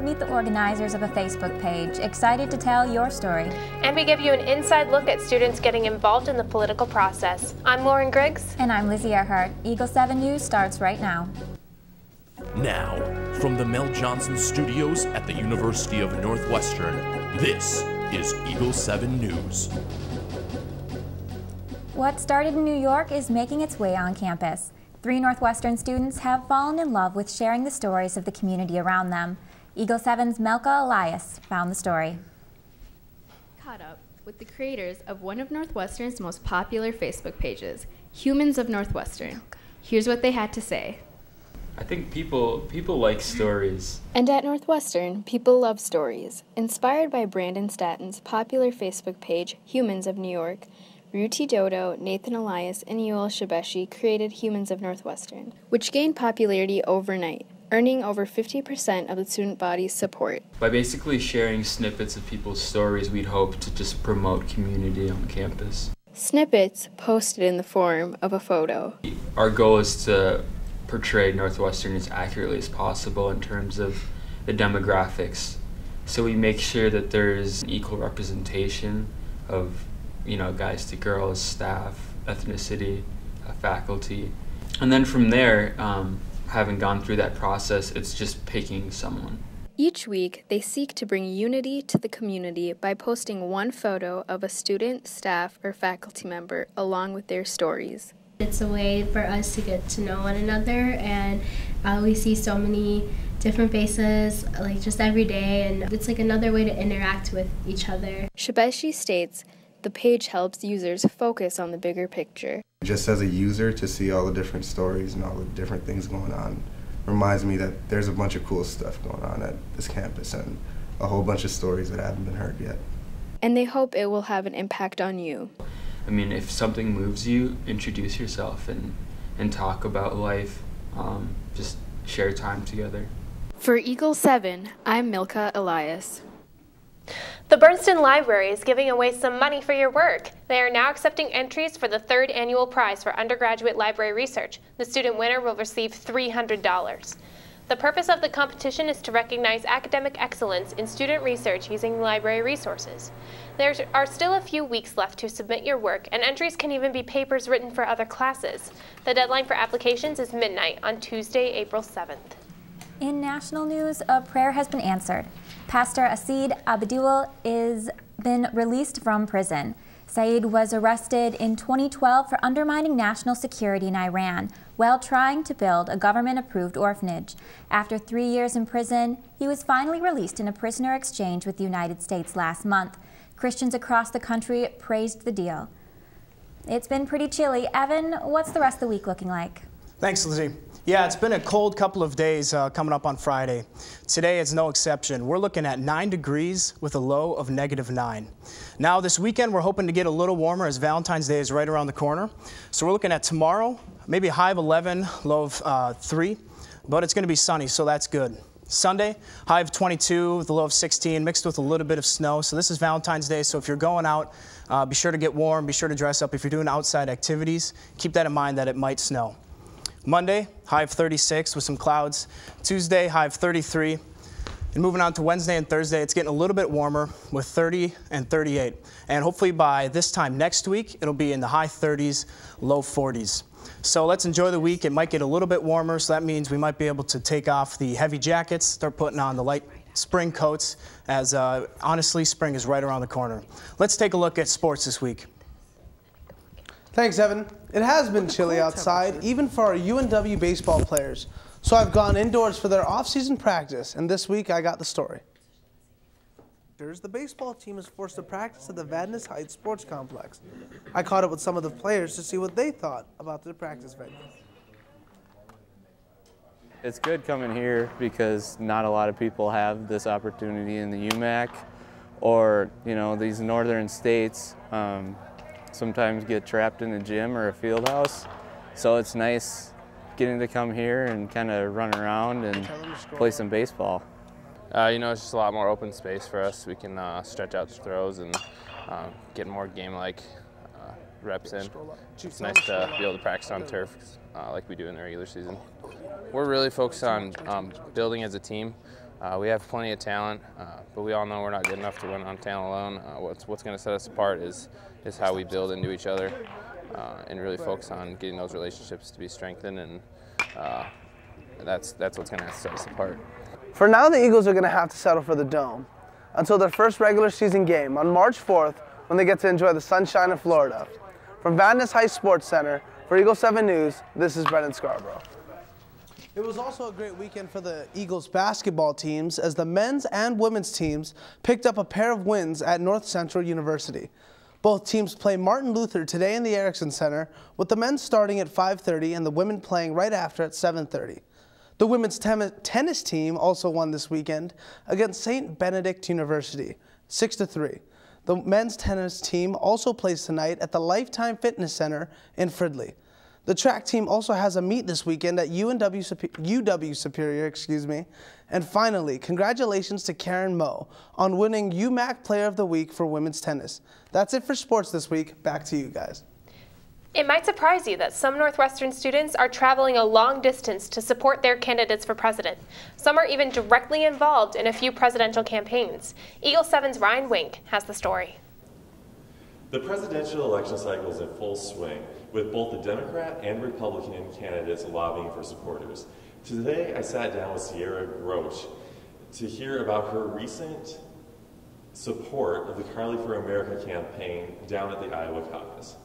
meet the organizers of a Facebook page, excited to tell your story. And we give you an inside look at students getting involved in the political process. I'm Lauren Griggs. And I'm Lizzie Arehart. Eagle 7 News starts right now. Now, from the Mel Johnson Studios at the University of Northwestern, this is Eagle 7 News. What started in New York is making its way on campus. 3 Northwestern students have fallen in love with sharing the stories of the community around them. Eagle 7's Melka Elias found the story. Caught up with the creators of one of Northwestern's most popular Facebook pages, Humans of Northwestern. Here's what they had to say. I think people like stories. And at Northwestern, people love stories. Inspired by Brandon Statton's popular Facebook page, Humans of New York, Ruti Dodo, Nathan Elias, and Yoel Shabeshi created Humans of Northwestern, which gained popularity overnight, earning over 50% of the student body's support. By basically sharing snippets of people's stories, we'd hope to just promote community on campus. Snippets posted in the form of a photo. Our goal is to portray Northwestern as accurately as possible in terms of the demographics. So we make sure that there's equal representation of guys to girls, staff, ethnicity, faculty. And then from there, having gone through that process, it's just picking someone. Each week, they seek to bring unity to the community by posting one photo of a student, staff, or faculty member along with their stories. It's a way for us to get to know one another, and we see so many different faces just every day, and it's like another way to interact with each other. Shabeshi states, the page helps users focus on the bigger picture. Just as a user, to see all the different stories and all the different things going on reminds me that there's a bunch of cool stuff going on at this campus and a whole bunch of stories that haven't been heard yet. And they hope it will have an impact on you. I mean, if something moves you, introduce yourself and talk about life. Just share time together. For Eagle 7, I'm Melka Elias. The Bernstein Library is giving away some money for your work. They are now accepting entries for the 3rd annual prize for undergraduate library research. The student winner will receive $300. The purpose of the competition is to recognize academic excellence in student research using library resources. There are still a few weeks left to submit your work, and entries can even be papers written for other classes. The deadline for applications is midnight on Tuesday, April 7th. In national news, a prayer has been answered. Pastor Asid Abdul is been released from prison. Saeed was arrested in 2012 for undermining national security in Iran while trying to build a government-approved orphanage. After 3 years in prison, he was finally released in a prisoner exchange with the United States last month. Christians across the country praised the deal. It's been pretty chilly. Evan, what's the rest of the week looking like? Thanks, Lizzie. Yeah, it's been a cold couple of days coming up on Friday. Today is no exception. We're looking at 9 degrees with a low of -9. Now this weekend we're hoping to get a little warmer as Valentine's Day is right around the corner. So we're looking at tomorrow, maybe a high of 11, low of 3, but it's going to be sunny, so that's good. Sunday, high of 22 with a low of 16, mixed with a little bit of snow. So this is Valentine's Day, so if you're going out, be sure to get warm, be sure to dress up. If you're doing outside activities, keep that in mind that it might snow. Monday, high of 36 with some clouds. Tuesday, high of 33. And moving on to Wednesday and Thursday, it's getting a little bit warmer with 30 and 38. And hopefully by this time next week, it'll be in the high 30s, low 40s. So let's enjoy the week. It might get a little bit warmer, so that means we might be able to take off the heavy jackets, start putting on the light spring coats, as honestly, spring is right around the corner. Let's take a look at sports this week. Thanks, Evan. It has been chilly outside, even for our UNW baseball players. So I've gone indoors for their off-season practice, and this week I got the story. The baseball team is forced to practice at the Vadnais Heights Sports Complex. I caught up with some of the players to see what they thought about their practice venue. It's good coming here because not a lot of people have this opportunity in the UMAC or, these northern states. Sometimes get trapped in a gym or a field house. So it's nice getting to come here and kind of run around and play some baseball. It's just a lot more open space for us. We can stretch out the throws and get more game-like reps in. It's nice to be able to practice on turf like we do in the regular season. We're really focused on building as a team. We have plenty of talent, but we all know we're not good enough to win on talent alone. What's going to set us apart is how we build into each other and really focus on getting those relationships to be strengthened, and that's what's going to set us apart. For now, the Eagles are going to have to settle for the Dome until their first regular season game on March 4th when they get to enjoy the sunshine of Florida. From Van Ness High Sports Center, for Eagle 7 News, this is Brennen Scarbrough. It was also a great weekend for the Eagles basketball teams as the men's and women's teams picked up a pair of wins at North Central University. Both teams play Martin Luther today in the Erickson Center, with the men starting at 5:30 and the women playing right after at 7:30. The women's tennis team also won this weekend against St. Benedict University, 6-3. The men's tennis team also plays tonight at the Lifetime Fitness Center in Fridley. The track team also has a meet this weekend at UW Superior, And finally, congratulations to Karen Moe on winning UMAC Player of the Week for women's tennis. That's it for sports this week. Back to you guys. It might surprise you that some Northwestern students are traveling a long distance to support their candidates for president. Some are even directly involved in a few presidential campaigns. Eagle 7's Ryan Wink has the story. The presidential election cycle is in full swing, with both the Democrat and Republican candidates lobbying for supporters. Today, I sat down with Sierra Grosh to hear about her recent support of the Carly for America campaign down at the Iowa caucus.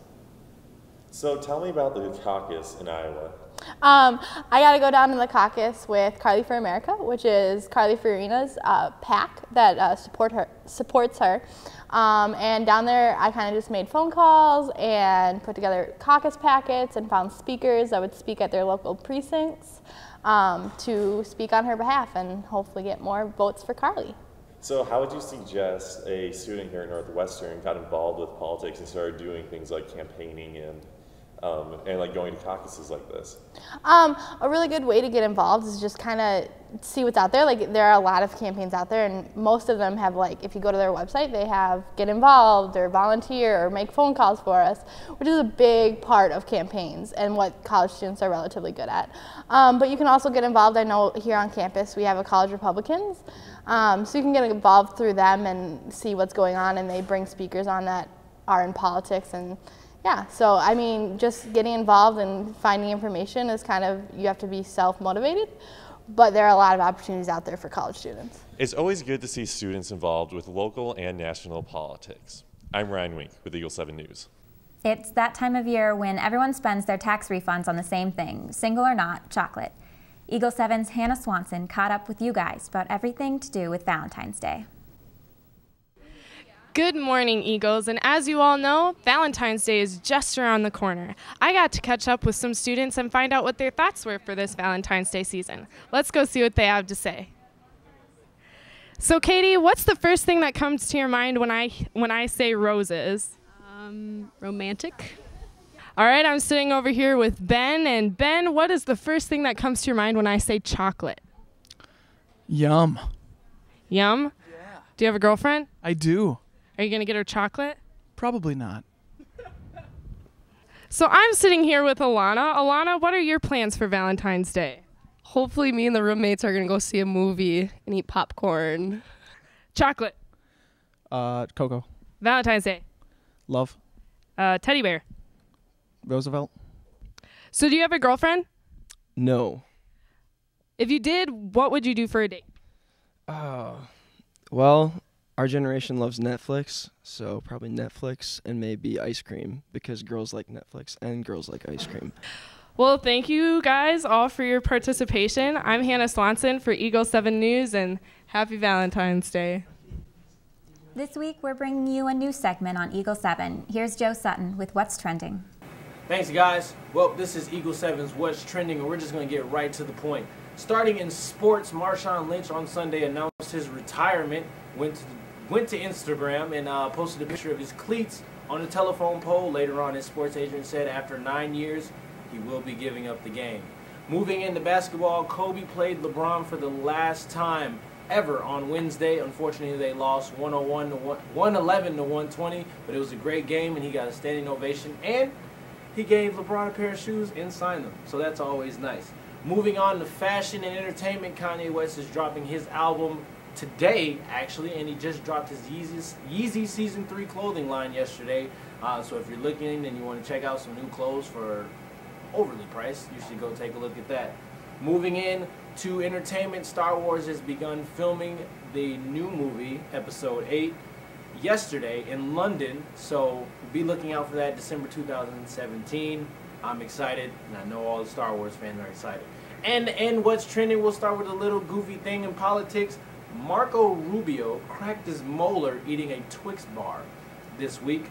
So tell me about the caucus in Iowa. I got to go down to the caucus with Carly for America, which is Carly Fiorina's PAC that supports her. And down there, I kind of just made phone calls and put together caucus packets and found speakers that would speak at their local precincts to speak on her behalf and hopefully get more votes for Carly. So how would you suggest a student here at Northwestern got involved with politics and started doing things like campaigning and like going to caucuses like this? A really good way to get involved is just kind of see what's out there. Like, there are a lot of campaigns out there, and most of them have, like, if you go to their website, they have get involved or volunteer or make phone calls for us, which is a big part of campaigns and what college students are relatively good at. But you can also get involved. I know here on campus we have a College Republicans, so you can get involved through them and see what's going on, and they bring speakers on that are in politics. And yeah, so I mean, just getting involved and finding information is kind of, you have to be self-motivated, but there are a lot of opportunities out there for college students. It's always good to see students involved with local and national politics. I'm Ryan Wink with Eagle 7 News. It's that time of year when everyone spends their tax refunds on the same thing, single or not, chocolate. Eagle 7's Hannah Swanson caught up with you guys about everything to do with Valentine's Day. Good morning, Eagles, and as you all know, Valentine's Day is just around the corner. I got to catch up with some students and find out what their thoughts were for this Valentine's Day season. Let's go see what they have to say. So, Katie, what's the first thing that comes to your mind when I say roses? Romantic. All right, I'm sitting over here with Ben, and Ben, what is the first thing that comes to your mind when I say chocolate? Yum. Yum? Yeah. Do you have a girlfriend? I do. Are you going to get her chocolate? Probably not. So I'm sitting here with Alana. Alana, what are your plans for Valentine's Day? Hopefully me and the roommates are going to go see a movie and eat popcorn. Chocolate. Cocoa. Valentine's Day. Love. Teddy bear. Roosevelt. So do you have a girlfriend? No. If you did, what would you do for a date? Well, our generation loves Netflix, so probably Netflix and maybe ice cream, because girls like Netflix and girls like ice cream. Well, thank you guys all for your participation. I'm Hannah Swanson for Eagle 7 News, and happy Valentine's Day. This week, we're bringing you a new segment on Eagle 7. Here's Joe Sutton with What's Trending. Thanks, guys. Well, this is Eagle 7's What's Trending, and we're just going to get right to the point. Starting in sports, Marshawn Lynch on Sunday announced his retirement, went to Instagram and posted a picture of his cleats on a telephone pole. Later on, his sports agent said after 9 years, he will be giving up the game. Moving into basketball, Kobe played LeBron for the last time ever on Wednesday. Unfortunately, they lost 111 to 120, but it was a great game, and he got a standing ovation, and he gave LeBron a pair of shoes and signed them, so that's always nice. Moving on to fashion and entertainment, Kanye West is dropping his album today, actually, and he just dropped his Yeezy Season 3 clothing line yesterday. So if you're looking and you want to check out some new clothes for overly priced, you should go take a look at that. Moving in to entertainment, Star Wars has begun filming the new movie, Episode 8, yesterday in London, so be looking out for that December 2017. I'm excited, and I know all the Star Wars fans are excited. And what's trending, we'll start with a little goofy thing in politics. Marco Rubio cracked his molar eating a Twix bar this week.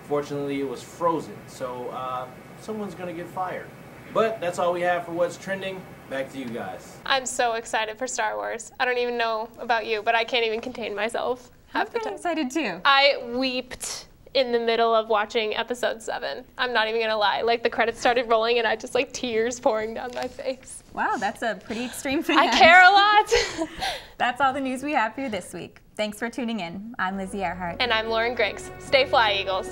Fortunately, it was frozen, so someone's going to get fired. But that's all we have for what's trending. Back to you guys. I'm so excited for Star Wars. I don't even know about you, but I can't even contain myself. I'm excited too. I weeped in the middle of watching episode 7. I'm not even gonna lie. Like the credits started rolling and I just like tears pouring down my face. Wow, that's a pretty extreme fan. I care a lot. That's all the news we have for you this week. Thanks for tuning in. I'm Lizzie Arehart. And I'm Lauren Griggs. Stay fly, Eagles.